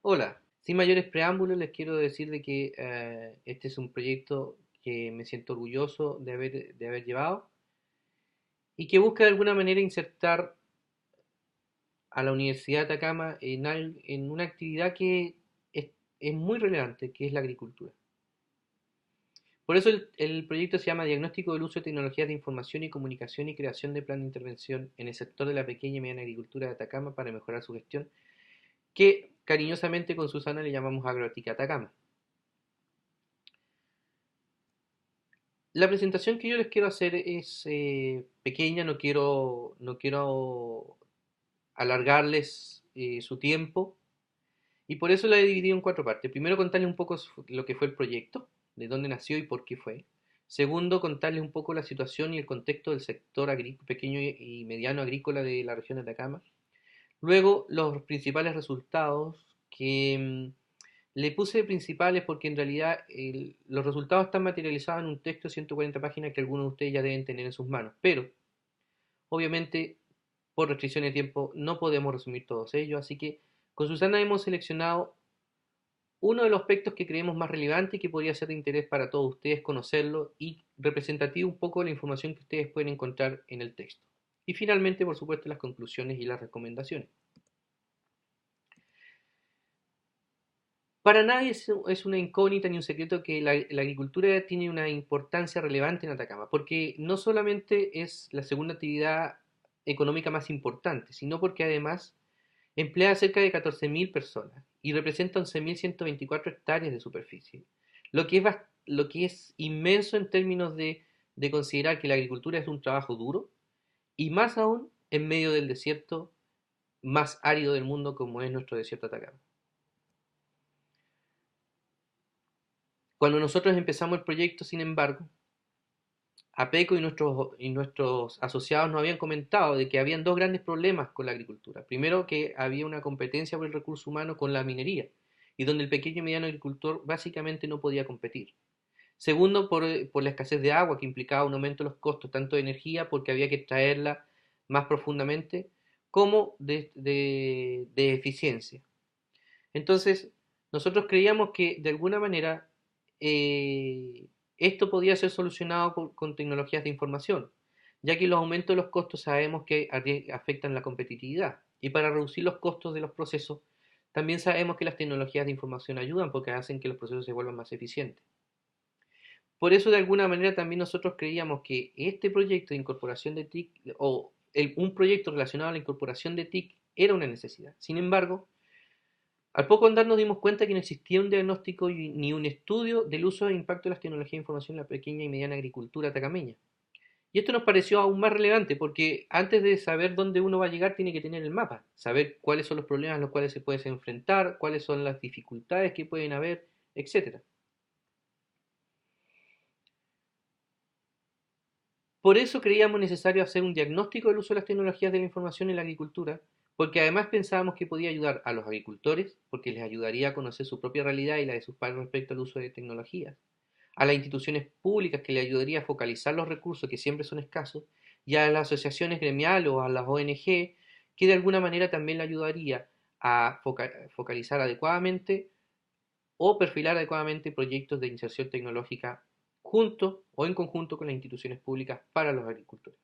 Hola, sin mayores preámbulos les quiero decir de que este es un proyecto que me siento orgulloso de haber llevado y que busca de alguna manera insertar a la Universidad de Atacama en una actividad que es, es muy relevante, que es la agricultura. Por eso el proyecto se llama Diagnóstico del uso de tecnologías de información y comunicación y creación de plan de intervención en el sector de la pequeña y mediana agricultura de Atacama para mejorar su gestión, que cariñosamente con Susana le llamamos Agroética Atacama. La presentación que yo les quiero hacer es pequeña, no quiero alargarles su tiempo y por eso la he dividido en cuatro partes. Primero, contarles un poco lo que fue el proyecto, de dónde nació y por qué fue. Segundo, contarles un poco la situación y el contexto del sector pequeño y mediano agrícola de la región de Atacama. Luego, los principales resultados que le puse principales porque en realidad los resultados están materializados en un texto de 140 páginas que algunos de ustedes ya deben tener en sus manos, pero obviamente por restricción de tiempo no podemos resumir todos ellos, así que con Susana hemos seleccionado uno de los aspectos que creemos más relevante y que podría ser de interés para todos ustedes conocerlo y representativo un poco de la información que ustedes pueden encontrar en el texto. Y finalmente, por supuesto, las conclusiones y las recomendaciones. Para nadie es una incógnita ni un secreto que la agricultura tiene una importancia relevante en Atacama, porque no solamente es la segunda actividad económica más importante, sino porque además emplea a cerca de 14.000 personas y representa 11.124 hectáreas de superficie, lo que es inmenso en términos de considerar que la agricultura es un trabajo duro y más aún en medio del desierto más árido del mundo como es nuestro desierto Atacama. Cuando nosotros empezamos el proyecto, sin embargo, APECO y nuestros asociados nos habían comentado de que habían dos grandes problemas con la agricultura. Primero, que había una competencia por el recurso humano con la minería, y donde el pequeño y mediano agricultor básicamente no podía competir. Segundo, por la escasez de agua, que implicaba un aumento de los costos, tanto de energía, porque había que extraerla más profundamente, como de eficiencia. Entonces, nosotros creíamos que de alguna manera eh, esto podía ser solucionado con tecnologías de información, ya que los aumentos de los costos sabemos que afectan la competitividad. Y para reducir los costos de los procesos, también sabemos que las tecnologías de información ayudan porque hacen que los procesos se vuelvan más eficientes. Por eso, de alguna manera, también nosotros creíamos que este proyecto de incorporación de TIC un proyecto relacionado a la incorporación de TIC era una necesidad. Sin embargo, al poco andar nos dimos cuenta que no existía un diagnóstico ni un estudio del uso e impacto de las tecnologías de información en la pequeña y mediana agricultura atacameña. Y esto nos pareció aún más relevante porque antes de saber dónde uno va a llegar tiene que tener el mapa, saber cuáles son los problemas a los cuales se puede enfrentar, cuáles son las dificultades que pueden haber, etcétera. Por eso creíamos necesario hacer un diagnóstico del uso de las tecnologías de la información en la agricultura, porque además pensábamos que podía ayudar a los agricultores, porque les ayudaría a conocer su propia realidad y la de sus pares respecto al uso de tecnologías, a las instituciones públicas que le ayudaría a focalizar los recursos que siempre son escasos, y a las asociaciones gremiales o a las ONG que de alguna manera también le ayudaría a focalizar adecuadamente o perfilar adecuadamente proyectos de inserción tecnológica junto o en conjunto con las instituciones públicas para los agricultores.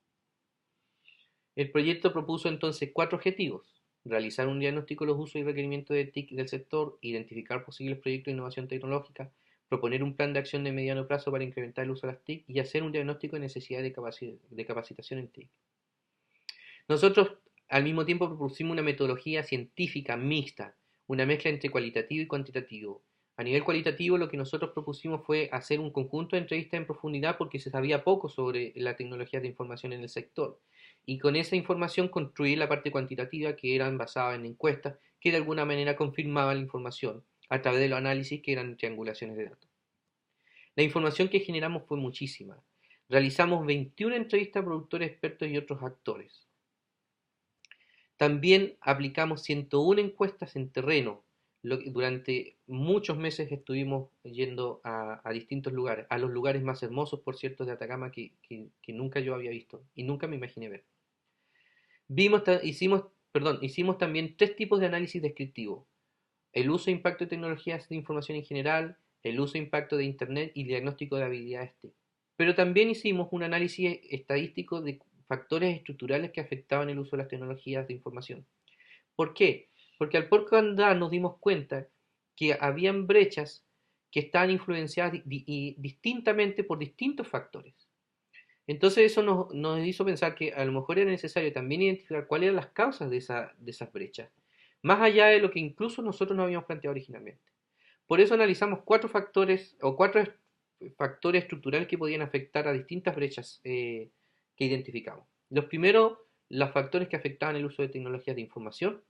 El proyecto propuso entonces cuatro objetivos: realizar un diagnóstico de los usos y requerimientos de TIC del sector, identificar posibles proyectos de innovación tecnológica, proponer un plan de acción de mediano plazo para incrementar el uso de las TIC y hacer un diagnóstico de necesidad de capacitación en TIC. Nosotros al mismo tiempo propusimos una metodología científica mixta, una mezcla entre cualitativo y cuantitativo. A nivel cualitativo, lo que nosotros propusimos fue hacer un conjunto de entrevistas en profundidad porque se sabía poco sobre la tecnología de información en el sector. Y con esa información construir la parte cuantitativa que eran basadas en encuestas que de alguna manera confirmaban la información a través de los análisis que eran triangulaciones de datos. La información que generamos fue muchísima. Realizamos 21 entrevistas a productores, expertos y otros actores. También aplicamos 101 encuestas en terreno. Durante muchos meses estuvimos yendo a distintos lugares, a los lugares más hermosos, por cierto, de Atacama que nunca yo había visto y nunca me imaginé ver. Hicimos también tres tipos de análisis descriptivo. el uso e impacto de tecnologías de información en general, el uso e impacto de Internet y diagnóstico de habilidades TIC. Pero también hicimos un análisis estadístico de factores estructurales que afectaban el uso de las tecnologías de información. ¿Por qué? Porque al poco andar nos dimos cuenta que habían brechas que estaban influenciadas distintamente por distintos factores. Entonces eso nos hizo pensar que a lo mejor era necesario también identificar cuáles eran las causas de esas brechas, más allá de lo que incluso nosotros nos habíamos planteado originalmente. Por eso analizamos cuatro factores estructurales que podían afectar a distintas brechas que identificamos. Los primeros, los factores que afectaban el uso de tecnologías de información.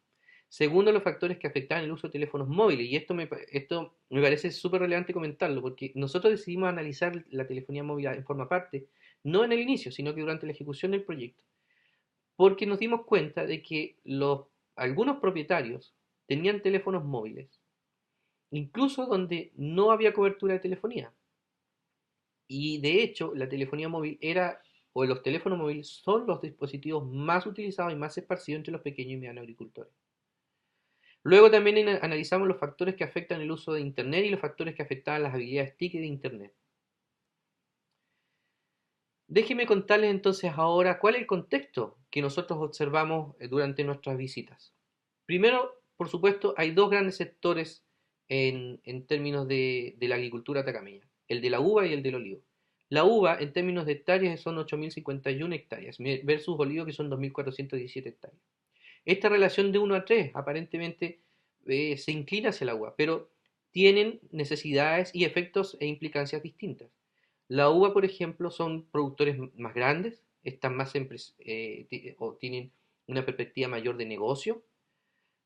Segundo, los factores que afectaban el uso de teléfonos móviles. Y esto me parece súper relevante comentarlo, porque nosotros decidimos analizar la telefonía móvil en forma parte, no en el inicio, sino que durante la ejecución del proyecto. Porque nos dimos cuenta de que algunos propietarios tenían teléfonos móviles, incluso donde no había cobertura de telefonía. Y de hecho, la telefonía móvil o los teléfonos móviles son los dispositivos más utilizados y más esparcidos entre los pequeños y medianos agricultores. Luego también analizamos los factores que afectan el uso de Internet y los factores que afectaban las habilidades TIC de Internet. Déjenme contarles entonces ahora cuál es el contexto que nosotros observamos durante nuestras visitas. Primero, por supuesto, hay dos grandes sectores en términos de la agricultura atacameña, el de la uva y el del olivo. La uva, en términos de hectáreas, son 8.051 hectáreas versus olivos que son 2.417 hectáreas. Esta relación de 1 a 3 aparentemente se inclina hacia el agua, pero tienen necesidades y efectos e implicancias distintas. La uva, por ejemplo, son productores más grandes, están más o tienen una perspectiva mayor de negocio,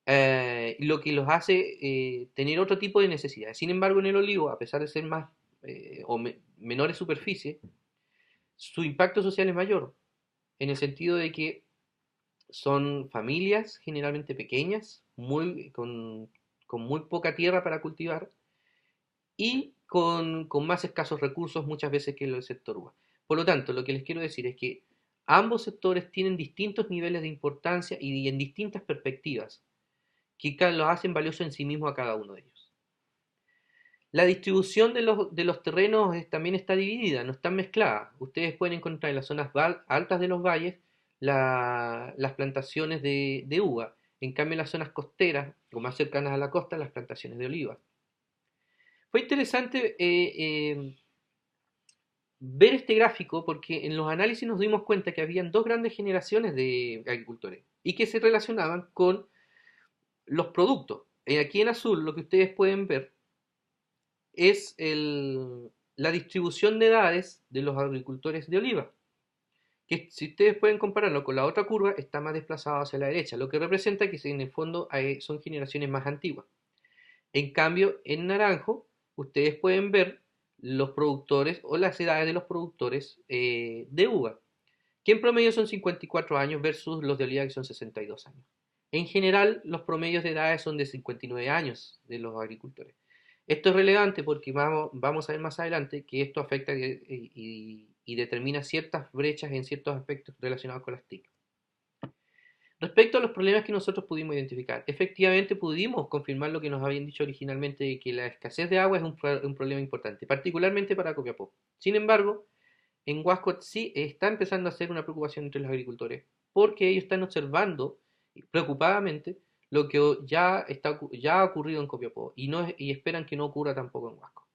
lo que los hace tener otro tipo de necesidades. Sin embargo, en el olivo, a pesar de ser más menores superficie, su impacto social es mayor, en el sentido de que son familias generalmente pequeñas, con muy poca tierra para cultivar y con más escasos recursos muchas veces que el sector uva. Por lo tanto, lo que les quiero decir es que ambos sectores tienen distintos niveles de importancia y en distintas perspectivas, que los hacen valiosos en sí mismos a cada uno de ellos. La distribución de los terrenos también está dividida, no están mezcladas. Ustedes pueden encontrar en las zonas altas de los valles las plantaciones de uva. En cambio, en las zonas costeras o más cercanas a la costa, las plantaciones de oliva. Fue interesante ver este gráfico porque en los análisis nos dimos cuenta que habían dos grandes generaciones de agricultores y que se relacionaban con los productos. Aquí en azul lo que ustedes pueden ver es la distribución de edades de los agricultores de oliva, que si ustedes pueden compararlo con la otra curva, está más desplazado hacia la derecha, lo que representa que en el fondo son generaciones más antiguas. En cambio, en naranjo, ustedes pueden ver los productores o las edades de los productores de uva, que en promedio son 54 años versus los de oliva que son 62 años. En general, los promedios de edades son de 59 años de los agricultores. Esto es relevante porque vamos a ver más adelante que esto afecta y determina ciertas brechas en ciertos aspectos relacionados con las TIC. Respecto a los problemas que nosotros pudimos identificar, efectivamente pudimos confirmar lo que nos habían dicho originalmente, de que la escasez de agua es un problema importante, particularmente para Copiapó. Sin embargo, en Huasco sí está empezando a ser una preocupación entre los agricultores, porque ellos están observando preocupadamente lo que ya ha ocurrido en Copiapó y esperan que no ocurra tampoco en Huasco.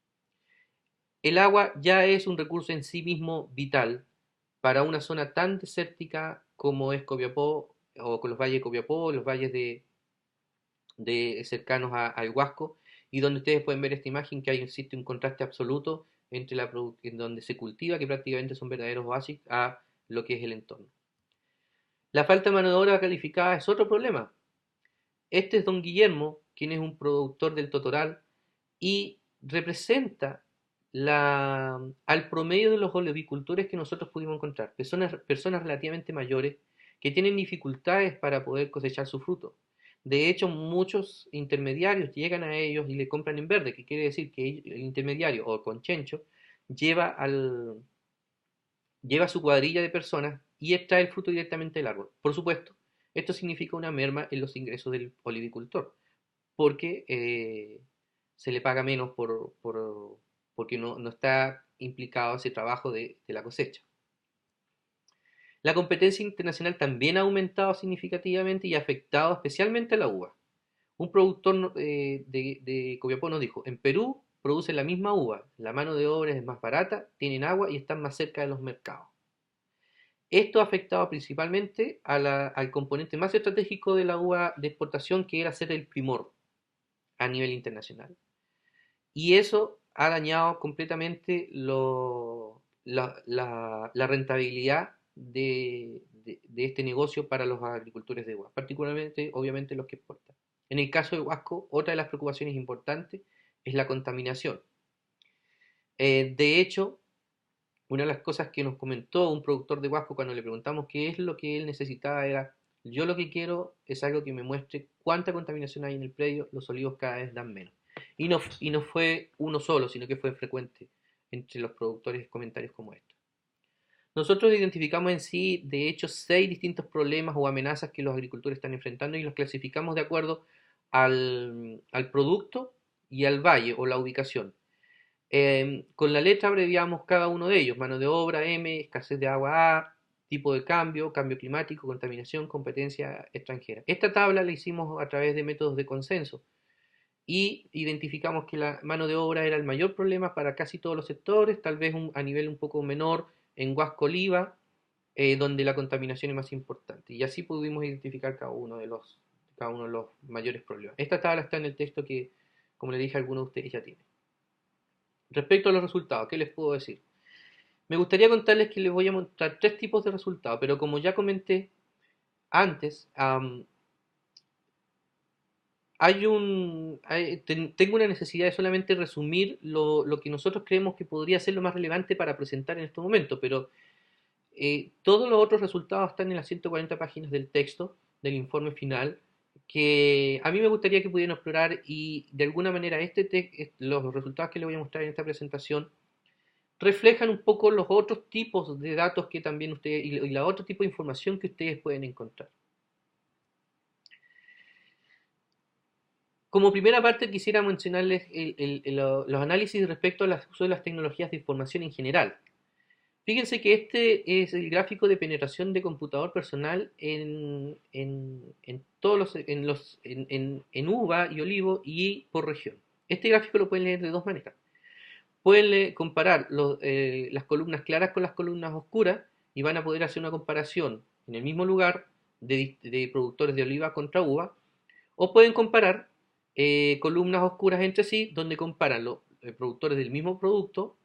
El agua ya es un recurso en sí mismo vital para una zona tan desértica como es Copiapó, o con los valles de Copiapó, los valles cercanos al Huasco, y donde ustedes pueden ver esta imagen que existe un contraste absoluto entre en donde se cultiva, que prácticamente son verdaderos oasis, a lo que es el entorno. La falta de mano de obra calificada es otro problema. Este es don Guillermo, quien es un productor del Totoral y representa al promedio de los olivicultores que nosotros pudimos encontrar, personas relativamente mayores que tienen dificultades para poder cosechar su fruto. De hecho, muchos intermediarios llegan a ellos y le compran en verde, que quiere decir que el intermediario o conchencho lleva, lleva su cuadrilla de personas y extrae el fruto directamente del árbol. Por supuesto, esto significa una merma en los ingresos del olivicultor, porque se le paga menos porque no está implicado ese trabajo de la cosecha. La competencia internacional también ha aumentado significativamente y ha afectado especialmente a la uva. Un productor de Copiapó nos dijo, en Perú producen la misma uva, la mano de obra es más barata, tienen agua y están más cerca de los mercados. Esto ha afectado principalmente al componente más estratégico de la uva de exportación, que era ser el primor a nivel internacional. Y eso ha dañado completamente la rentabilidad de este negocio para los agricultores de uva, particularmente, obviamente, los que exportan. En el caso de Huasco, otra de las preocupaciones importantes es la contaminación. De hecho, una de las cosas que nos comentó un productor de Huasco cuando le preguntamos qué es lo que él necesitaba era, yo lo que quiero es algo que me muestre cuánta contaminación hay en el predio, los olivos cada vez dan menos. Y no fue uno solo, sino que fue frecuente entre los productores comentarios como estos. Nosotros identificamos en sí, de hecho, 6 distintos problemas o amenazas que los agricultores están enfrentando y los clasificamos de acuerdo al producto y al valle o la ubicación. Con la letra abreviamos cada uno de ellos: mano de obra, M, escasez de agua, A, tipo de cambio, cambio climático, contaminación, competencia extranjera. Esta tabla la hicimos a través de métodos de consenso y identificamos que la mano de obra era el mayor problema para casi todos los sectores, tal vez a nivel un poco menor en Huasco Oliva, donde la contaminación es más importante. Y así pudimos identificar cada uno de los mayores problemas. Esta tabla está en el texto que, como le dije, algunos de ustedes ya tienen. Respecto a los resultados, ¿qué les puedo decir? Me gustaría contarles que les voy a mostrar 3 tipos de resultados, pero como ya comenté antes, tengo una necesidad de solamente resumir lo que nosotros creemos que podría ser lo más relevante para presentar en este momento, pero todos los otros resultados están en las 140 páginas del texto, del informe final, que a mí me gustaría que pudieran explorar y de alguna manera los resultados que les voy a mostrar en esta presentación reflejan un poco los otros tipos de datos que también ustedes y la otro tipo de información que ustedes pueden encontrar. Como primera parte quisiera mencionarles los análisis respecto al uso de las tecnologías de información en general. Fíjense que este es el gráfico de penetración de computador personal en todos en uva y olivo y por región. Este gráfico lo pueden leer de dos maneras. Pueden comparar las columnas claras con las columnas oscuras y van a poder hacer una comparación en el mismo lugar de productores de oliva contra uva, o pueden comparar columnas oscuras entre sí, donde comparan los productores del mismo producto,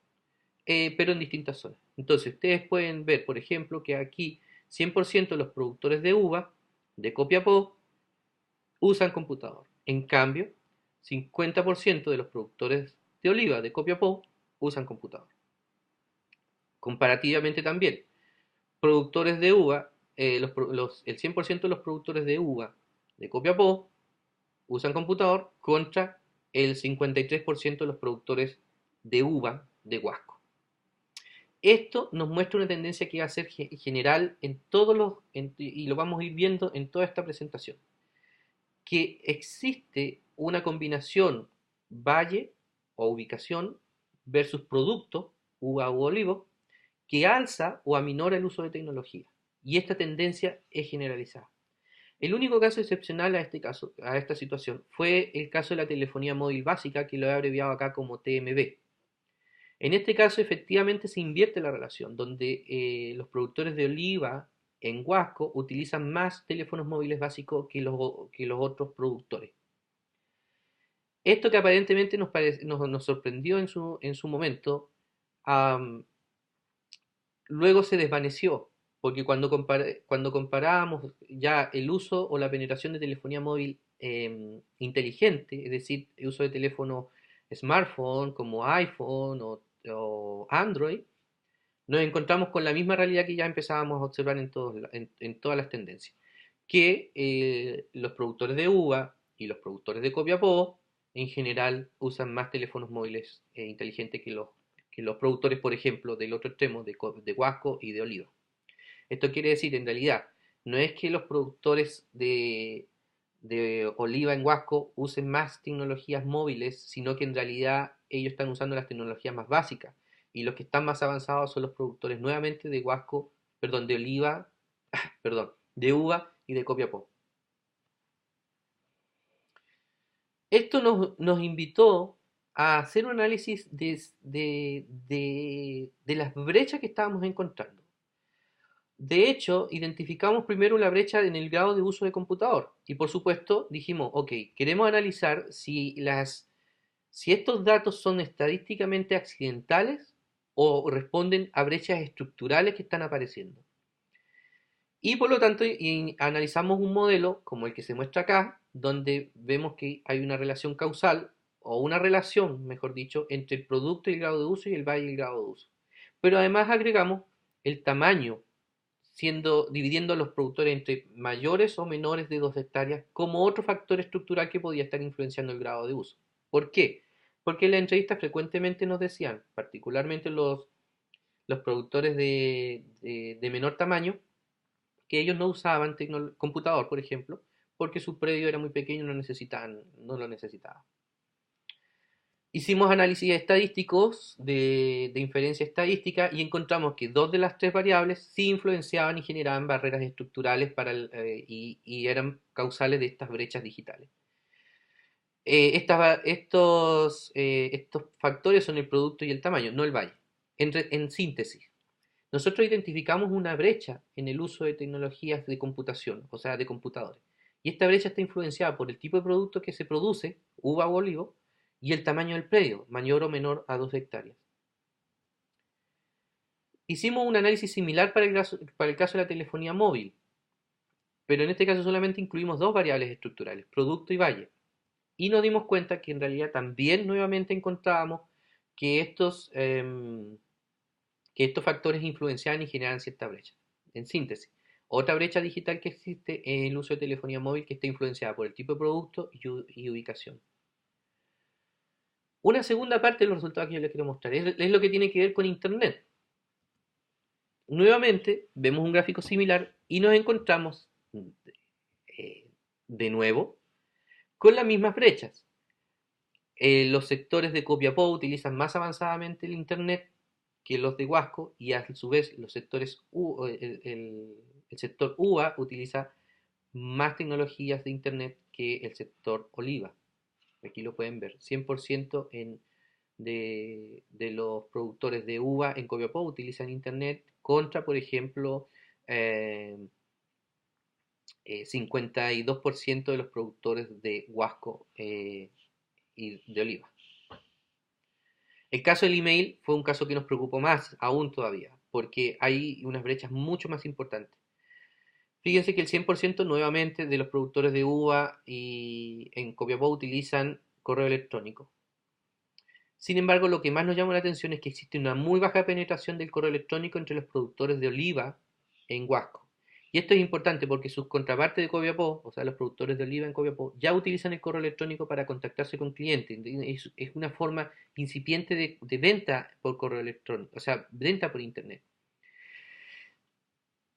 pero en distintas zonas. Entonces, ustedes pueden ver, por ejemplo, que aquí 100% de los productores de uva de Copiapó usan computador. En cambio, 50% de los productores de oliva de Copiapó usan computador. Comparativamente también, productores de uva, el 100% de los productores de uva de Copiapó usan computador contra el 53% de los productores de uva de Huasco. Esto nos muestra una tendencia que va a ser general y lo vamos a ir viendo en toda esta presentación, que existe una combinación valle o ubicación versus producto, uva u olivo, que alza o aminora el uso de tecnología. Y esta tendencia es generalizada. El único caso excepcional a esta situación fue el caso de la telefonía móvil básica, que lo he abreviado acá como TMB. En este caso, efectivamente, se invierte la relación, donde los productores de oliva en Huasco utilizan más teléfonos móviles básicos que los otros productores. Esto que aparentemente nos sorprendió en su momento, luego se desvaneció, porque cuando comparábamos ya el uso o la penetración de telefonía móvil inteligente, es decir, el uso de teléfono smartphone como iPhone o Android, nos encontramos con la misma realidad que ya empezábamos a observar en todas las tendencias, que los productores de uva y los productores de Copiapó en general usan más teléfonos móviles inteligentes que los productores, por ejemplo, del otro extremo, de Huasco y de Oliva. Esto quiere decir, en realidad, no es que los productores de Oliva en Huasco usen más tecnologías móviles, sino que en realidad ellos están usando las tecnologías más básicas. Y los que están más avanzados son los productores nuevamente de Huasco, perdón, de Oliva, perdón, de uva y de Copiapó. Esto nos invitó a hacer un análisis de las brechas que estábamos encontrando. De hecho, identificamos primero la brecha en el grado de uso de computador y por supuesto dijimos, ok, queremos analizar si estos datos son estadísticamente accidentales o responden a brechas estructurales que están apareciendo. Y por lo tanto, analizamos un modelo como el que se muestra acá, donde vemos que hay una relación causal, o una relación, mejor dicho, entre el producto y el grado de uso y el valle y el grado de uso. Pero además agregamos el tamaño, dividiendo a los productores entre mayores o menores de 2 hectáreas como otro factor estructural que podía estar influenciando el grado de uso. ¿Por qué? Porque en la entrevista frecuentemente nos decían, particularmente los productores de menor tamaño, que ellos no usaban computador, por ejemplo, porque su predio era muy pequeño y no lo necesitaban. Hicimos análisis estadísticos de inferencia estadística y encontramos que dos de las tres variables sí influenciaban y generaban barreras estructurales y eran causales de estas brechas digitales. Estos factores son el producto y el tamaño, no el valle. En síntesis, nosotros identificamos una brecha en el uso de tecnologías de computación, o sea, de computadores. Y esta brecha está influenciada por el tipo de producto que se produce, uva o olivo, y el tamaño del predio, mayor o menor a 2 hectáreas. Hicimos un análisis similar para el caso de la telefonía móvil, pero en este caso solamente incluimos dos variables estructurales, producto y valle. Y nos dimos cuenta que en realidad también nuevamente encontrábamos que estos factores influenciaban y generaban cierta brecha. En síntesis, otra brecha digital que existe es el uso de telefonía móvil que está influenciada por el tipo de producto y ubicación. Una segunda parte de los resultados que yo les quiero mostrar es lo que tiene que ver con Internet. Nuevamente vemos un gráfico similar y nos encontramos eh, de nuevo con las mismas brechas. Los sectores de Copiapó utilizan más avanzadamente el Internet que los de Huasco y a su vez el sector UBA utiliza más tecnologías de Internet que el sector Oliva. Aquí lo pueden ver, 100% de los productores de uva en Copiapó utilizan Internet contra, por ejemplo, eh, 52% de los productores de Huasco y de oliva. El caso del email fue un caso que nos preocupó más, aún todavía, porque hay unas brechas mucho más importantes. Fíjense que el 100% nuevamente de los productores de uva y en Copiapó utilizan correo electrónico. Sin embargo, lo que más nos llama la atención es que existe una muy baja penetración del correo electrónico entre los productores de oliva en Huasco. Y esto es importante porque sus contrapartes de Copiapó, o sea, los productores de oliva en Copiapó, ya utilizan el correo electrónico para contactarse con clientes. Es una forma incipiente de venta por correo electrónico, o sea, venta por internet.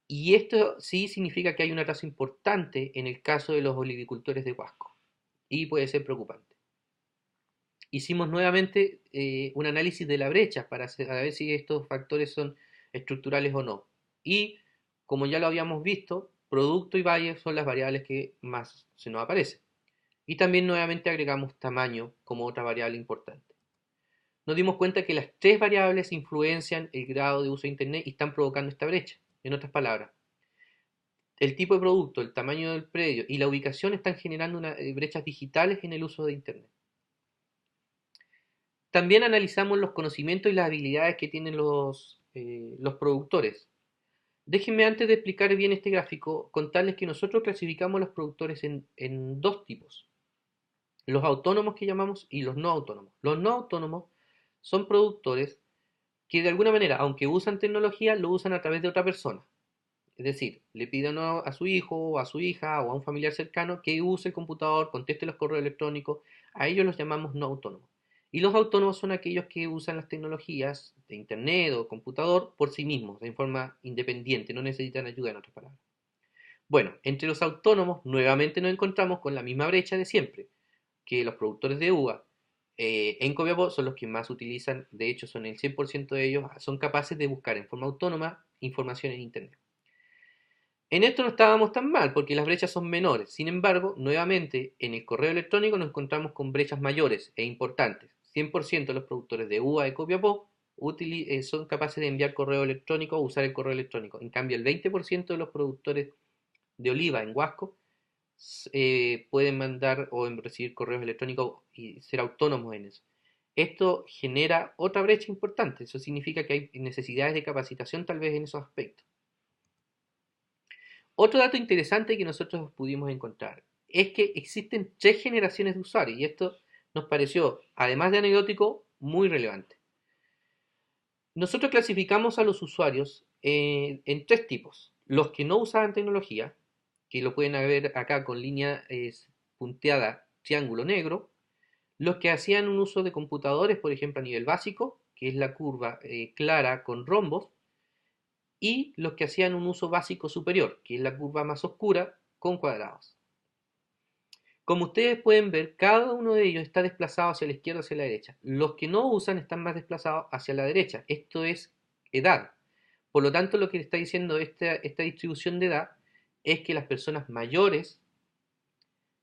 Y esto sí significa que hay una tasa importante en el caso de los olivicultores de Huasco. Y puede ser preocupante. Hicimos nuevamente un análisis de la brecha para ver si estos factores son estructurales o no. Y como ya lo habíamos visto, producto y valle son las variables que más se nos aparecen. Y también nuevamente agregamos tamaño como otra variable importante. Nos dimos cuenta que las tres variables influencian el grado de uso de Internet y están provocando esta brecha. En otras palabras, el tipo de producto, el tamaño del predio y la ubicación están generando brechas digitales en el uso de Internet. También analizamos los conocimientos y las habilidades que tienen los productores. Déjenme antes de explicar bien este gráfico, contarles que nosotros clasificamos los productores en dos tipos. Los autónomos que llamamos y los no autónomos. Los no autónomos son productores que de alguna manera, aunque usan tecnología, lo usan a través de otra persona. Es decir, le piden a su hijo o a su hija o a un familiar cercano que use el computador, conteste los correos electrónicos. A ellos los llamamos no autónomos. Y los autónomos son aquellos que usan las tecnologías de internet o computador por sí mismos, en forma independiente, no necesitan ayuda en otras palabras. Bueno, entre los autónomos nuevamente nos encontramos con la misma brecha de siempre, que los productores de uva en Copiapó son los que más utilizan, de hecho son el 100% de ellos, son capaces de buscar en forma autónoma información en Internet. En esto no estábamos tan mal porque las brechas son menores. Sin embargo, nuevamente en el correo electrónico nos encontramos con brechas mayores e importantes. 100% de los productores de uva de Copiapó son capaces de enviar correo electrónico o usar el correo electrónico. En cambio, el 20% de los productores de oliva en Huasco pueden mandar o recibir correos electrónicos y ser autónomos en eso. Esto genera otra brecha importante. Eso significa que hay necesidades de capacitación tal vez en esos aspectos. Otro dato interesante que nosotros pudimos encontrar es que existen 3 generaciones de usuarios y esto nos pareció, además de anecdótico, muy relevante. Nosotros clasificamos a los usuarios en 3 tipos. Los que no usaban tecnología, que lo pueden ver acá con línea punteada, triángulo negro. Los que hacían un uso de computadores, por ejemplo, a nivel básico, que es la curva clara con rombos, y los que hacían un uso básico superior, que es la curva más oscura con cuadrados. Como ustedes pueden ver, cada uno de ellos está desplazado hacia la izquierda o hacia la derecha. Los que no usan están más desplazados hacia la derecha. Esto es edad. Por lo tanto, lo que está diciendo esta distribución de edad es que las personas mayores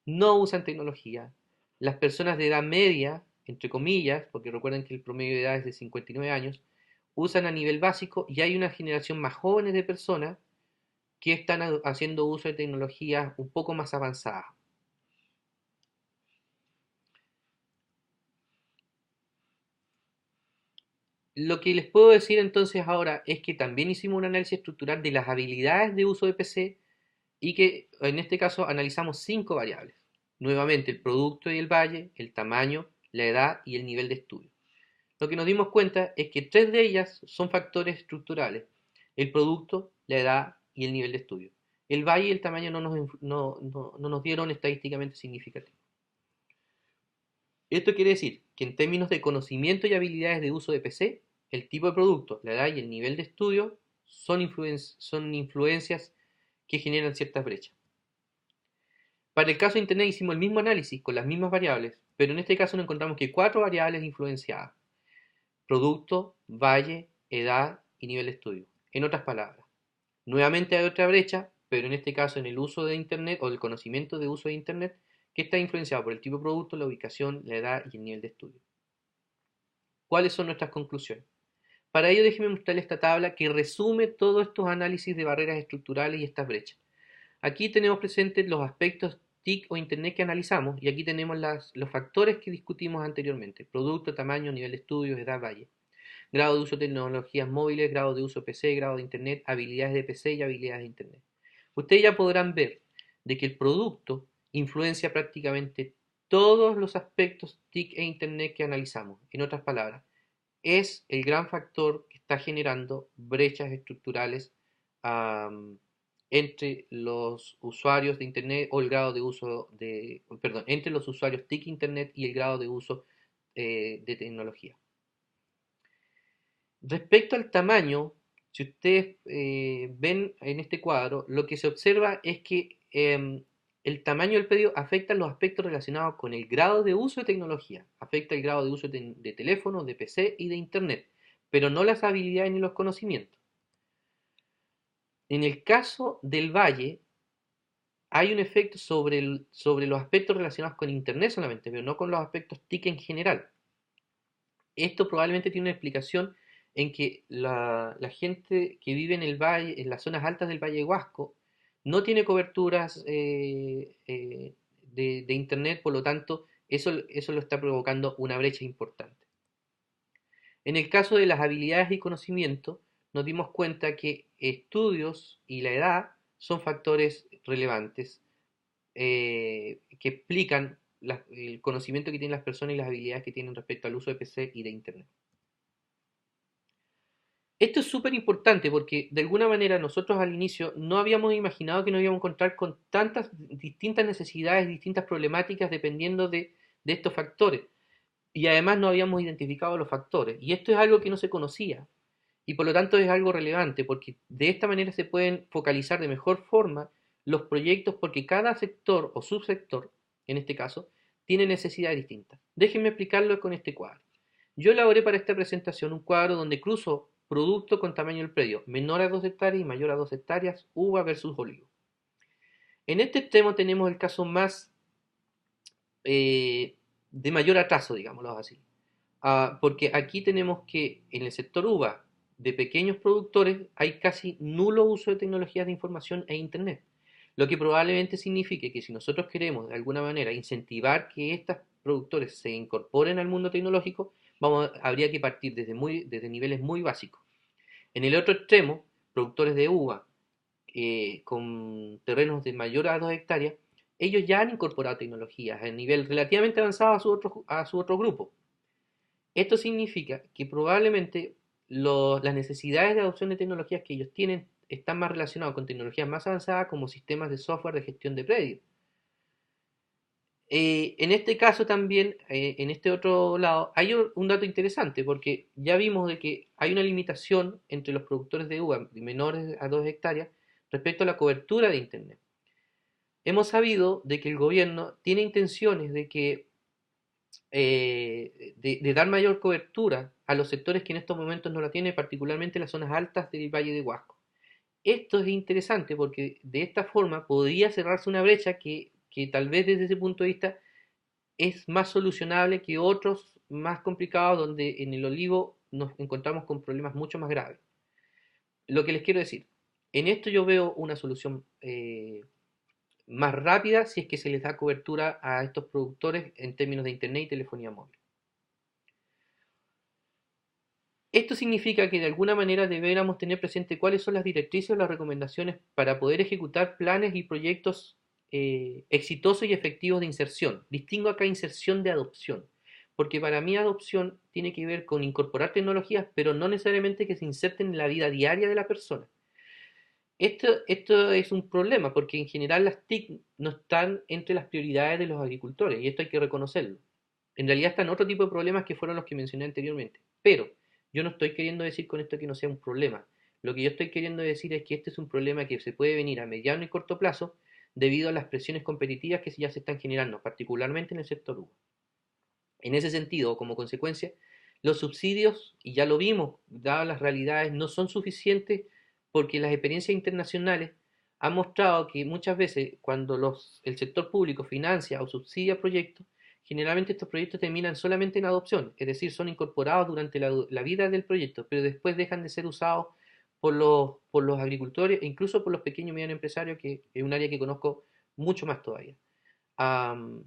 no usan tecnología. Las personas de edad media, entre comillas, porque recuerden que el promedio de edad es de 59 años, usan a nivel básico y hay una generación más jóvenes de personas que están haciendo uso de tecnologías un poco más avanzadas. Lo que les puedo decir entonces ahora es que también hicimos un análisis estructural de las habilidades de uso de PC y que en este caso analizamos 5 variables. Nuevamente el producto y el valle, el tamaño, la edad y el nivel de estudio. Lo que nos dimos cuenta es que 3 de ellas son factores estructurales: el producto, la edad y el nivel de estudio. El valle y el tamaño no nos dieron estadísticamente significativos. Esto quiere decir que en términos de conocimiento y habilidades de uso de PC, el tipo de producto, la edad y el nivel de estudio son influencias que generan ciertas brechas. Para el caso de Internet hicimos el mismo análisis con las mismas variables, pero en este caso nos encontramos que 4 variables influenciadas: producto, valle, edad y nivel de estudio. En otras palabras, nuevamente hay otra brecha, pero en este caso en el uso de Internet o el conocimiento de uso de Internet, que está influenciado por el tipo de producto, la ubicación, la edad y el nivel de estudio. ¿Cuáles son nuestras conclusiones? Para ello déjenme mostrarles esta tabla que resume todos estos análisis de barreras estructurales y estas brechas. Aquí tenemos presentes los aspectos TIC o Internet que analizamos y aquí tenemos los factores que discutimos anteriormente: producto, tamaño, nivel de estudios, edad, valle, grado de uso de tecnologías móviles, grado de uso de PC, grado de Internet, habilidades de PC y habilidades de Internet. Ustedes ya podrán ver de que el producto influencia prácticamente todos los aspectos TIC e Internet que analizamos. En otras palabras, es el gran factor que está generando brechas estructurales entre los usuarios de Internet o el grado de uso perdón, entre los usuarios TIC Internet y el grado de uso de tecnología. Respecto al tamaño, si ustedes ven en este cuadro, lo que se observa es que el tamaño del predio afecta los aspectos relacionados con el grado de uso de tecnología, afecta el grado de uso de teléfono, de PC y de Internet, pero no las habilidades ni los conocimientos. En el caso del valle, hay un efecto sobre los aspectos relacionados con Internet solamente, pero no con los aspectos TIC en general. Esto probablemente tiene una explicación en que la gente que vive en el valle, en las zonas altas del Valle de Huasco, no tiene coberturas de Internet, por lo tanto, eso lo está provocando una brecha importante. En el caso de las habilidades y conocimiento, nos dimos cuenta que estudios y la edad son factores relevantes que explican el conocimiento que tienen las personas y las habilidades que tienen respecto al uso de PC y de Internet. Esto es súper importante porque de alguna manera nosotros al inicio no habíamos imaginado que nos íbamos a encontrar con tantas distintas necesidades, distintas problemáticas dependiendo de estos factores. Y además no habíamos identificado los factores. Y esto es algo que no se conocía. Y por lo tanto es algo relevante porque de esta manera se pueden focalizar de mejor forma los proyectos porque cada sector o subsector, en este caso, tiene necesidades distintas. Déjenme explicarlo con este cuadro. Yo elaboré para esta presentación un cuadro donde cruzo producto con tamaño del predio, menor a 2 hectáreas y mayor a 2 hectáreas, uva versus olivo. En este extremo tenemos el caso más de mayor atraso, digámoslo así. Porque aquí tenemos que en el sector uva de pequeños productores hay casi nulo uso de tecnologías de información e internet, lo que probablemente signifique que si nosotros queremos de alguna manera incentivar que estos productores se incorporen al mundo tecnológico, habría que partir desde niveles muy básicos. En el otro extremo, productores de uva con terrenos de mayor a 2 hectáreas, ellos ya han incorporado tecnologías a nivel relativamente avanzado a su otro grupo. Esto significa que probablemente las necesidades de adopción de tecnologías que ellos tienen están más relacionadas con tecnologías más avanzadas como sistemas de software de gestión de predios. En este caso también, en este otro lado, hay un dato interesante porque ya vimos de que hay una limitación entre los productores de uva menores a 2 hectáreas respecto a la cobertura de Internet. Hemos sabido de que el gobierno tiene intenciones de dar mayor cobertura a los sectores que en estos momentos no la tienen, particularmente las zonas altas del Valle de Huasco. Esto es interesante porque de esta forma podría cerrarse una brecha que tal vez desde ese punto de vista es más solucionable que otros más complicados donde en el olivo nos encontramos con problemas mucho más graves. Lo que les quiero decir, en esto yo veo una solución más rápida si es que se les da cobertura a estos productores en términos de internet y telefonía móvil. Esto significa que de alguna manera deberíamos tener presente cuáles son las directrices o las recomendaciones para poder ejecutar planes y proyectos exitosos y efectivos de inserción. Distingo acá inserción de adopción, porque para mí adopción tiene que ver con incorporar tecnologías, pero no necesariamente que se inserten en la vida diaria de la persona. Esto es un problema porque en general las TIC no están entre las prioridades de los agricultores y esto hay que reconocerlo. En realidad están otro tipo de problemas que fueron los que mencioné anteriormente. Pero yo no estoy queriendo decir con esto que no sea un problema. Lo que yo estoy queriendo decir es que este es un problema que se puede venir a mediano y corto plazo debido a las presiones competitivas que ya se están generando, particularmente en el sector uva. En ese sentido, como consecuencia, los subsidios, y ya lo vimos, dadas las realidades, no son suficientes porque las experiencias internacionales han mostrado que muchas veces cuando el sector público financia o subsidia proyectos, generalmente estos proyectos terminan solamente en adopción, es decir, son incorporados durante la vida del proyecto, pero después dejan de ser usados por los agricultores e incluso por los pequeños y medianos empresarios, que es un área que conozco mucho más todavía. Um,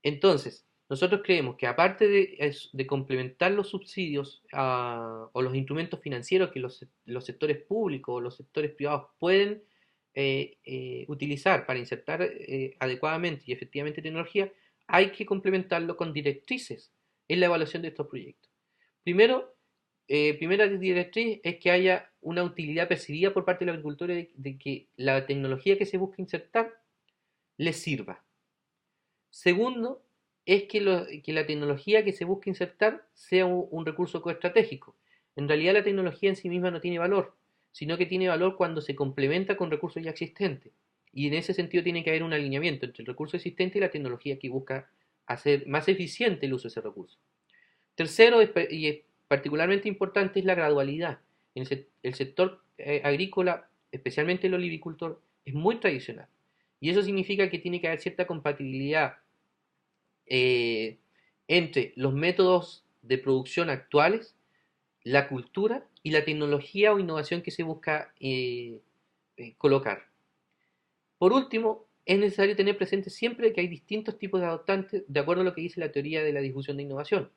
entonces, nosotros creemos que aparte de complementar los subsidios o los instrumentos financieros que los sectores públicos o los sectores privados pueden utilizar para insertar adecuadamente y efectivamente tecnología, hay que complementarlo con directrices en la evaluación de estos proyectos. Primera directriz es que haya una utilidad percibida por parte del agricultor de que la tecnología que se busca insertar les sirva. Segundo, es que la tecnología que se busca insertar sea un recurso coestratégico. En realidad la tecnología en sí misma no tiene valor, sino que tiene valor cuando se complementa con recursos ya existentes. Y en ese sentido tiene que haber un alineamiento entre el recurso existente y la tecnología que busca hacer más eficiente el uso de ese recurso. Tercero, y es particularmente importante, es la gradualidad. El sector agrícola, especialmente el olivicultor, es muy tradicional. Y eso significa que tiene que haber cierta compatibilidad eh, entre los métodos de producción actuales, la cultura y la tecnología o innovación que se busca colocar. Por último, es necesario tener presente siempre que hay distintos tipos de adoptantes de acuerdo a lo que dice la teoría de la difusión de innovación.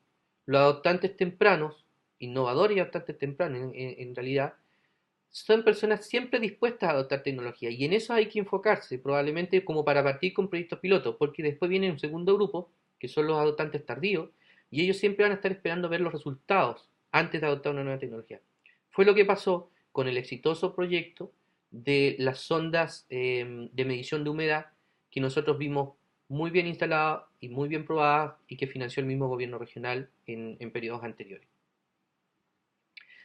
Los adoptantes tempranos, innovadores y adoptantes tempranos en realidad, son personas siempre dispuestas a adoptar tecnología y en eso hay que enfocarse, probablemente como para partir con proyectos pilotos, porque después viene un segundo grupo, que son los adoptantes tardíos, y ellos siempre van a estar esperando ver los resultados antes de adoptar una nueva tecnología. Fue lo que pasó con el exitoso proyecto de las sondas de medición de humedad que nosotros vimos muy bien instaladas y muy bien probadas y que financió el mismo gobierno regional en periodos anteriores.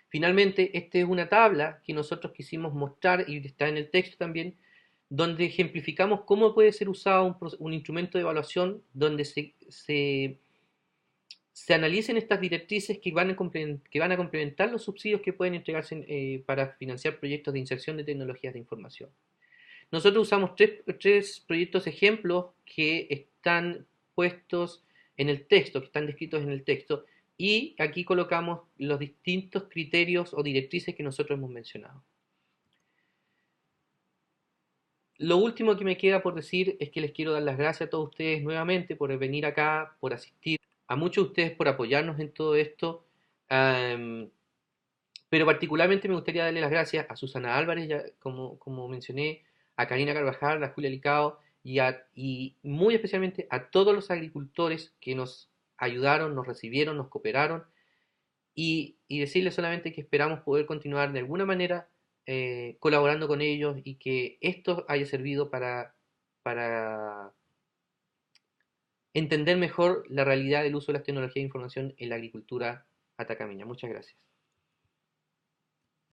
Finalmente, esta es una tabla que nosotros quisimos mostrar y está en el texto también, donde ejemplificamos cómo puede ser usado un instrumento de evaluación donde se analicen estas directrices que van a complementar los subsidios que pueden entregarse para financiar proyectos de inserción de tecnologías de información. Nosotros usamos tres proyectos ejemplos que están puestos en el texto, que están descritos en el texto, y aquí colocamos los distintos criterios o directrices que nosotros hemos mencionado. Lo último que me queda por decir es que les quiero dar las gracias a todos ustedes nuevamente por venir acá, por asistir, a muchos de ustedes por apoyarnos en todo esto, pero particularmente me gustaría darle las gracias a Susana Álvarez, ya, como mencioné, a Karina Carvajal, a Julia Licao y muy especialmente a todos los agricultores que nos ayudaron, nos recibieron, nos cooperaron y decirles solamente que esperamos poder continuar de alguna manera colaborando con ellos y que esto haya servido para entender mejor la realidad del uso de las tecnologías de información en la agricultura atacameña. Muchas gracias.